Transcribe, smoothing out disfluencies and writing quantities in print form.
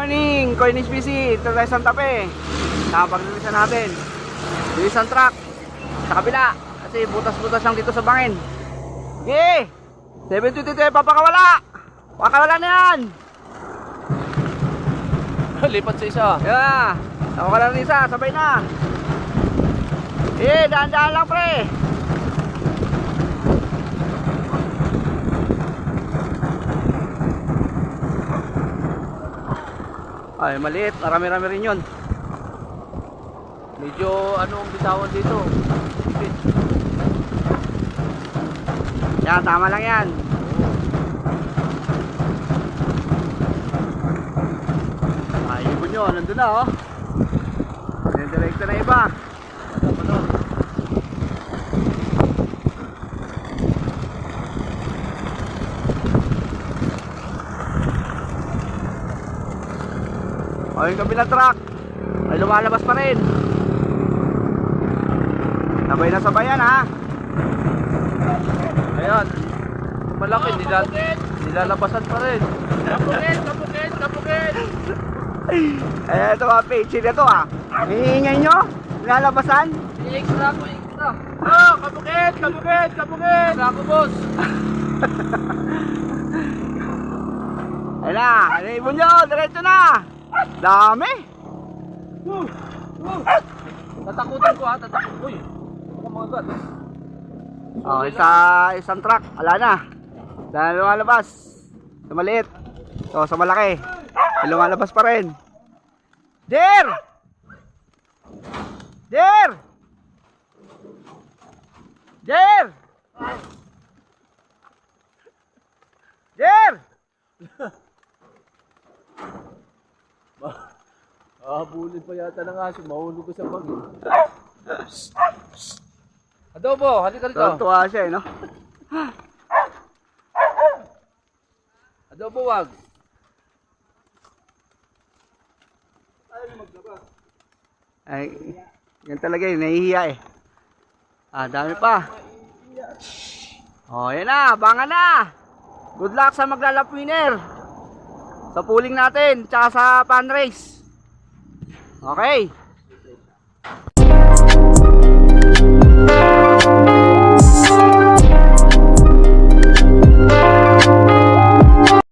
morning, Coin HPC, ito tayo Santa Fe. Nakapag-releasean natin. Release ang truck sa kabila. Kasi butas-butas lang dito sa bangin. Okay, 722 papakawala. Pakawala na yan. Lipat sa isa. Yeah, nakawala na isa, sabay na. Daan-daan lang pre. Ay, maliit. Marami-rami rin yun. Medyo ano ang bitawan dito. Yan, tama lang yan. Ay, ibon nyo. Nandun na, oh. Direkta na iba. O, yung kabilang truck ay lumalabas pa rin. Sabay na sabay yan, ha. Ayan. Malaki, nilalabasan pa rin. Kapukit. Eh, ito mga page na to, ha. Hihingay nyo? Lalabasan? Extra. Oh, kapukit. Extra ko, boss. Ayun na, ayun ibon nyo, diretso na. Dami. Tatakutin ko, ha. Uy. Baka mga gat. Oh, isang truck, wala na. Dahil lumalabas. Sa maliit. So, sa malaki. Lumalabas pa rin. Der! Bulid pa yata ng aso. Mahulog ko sa bag. Adobo, halika rito. Tuwa siya, no? Adobo, wag. Ay, yan talaga yun, nahihiya eh. Ah, dami pa. Oh, yan na, abangan na. Good luck sa maglalap winner. Sa pooling natin, tsaka sa pan race. Okay.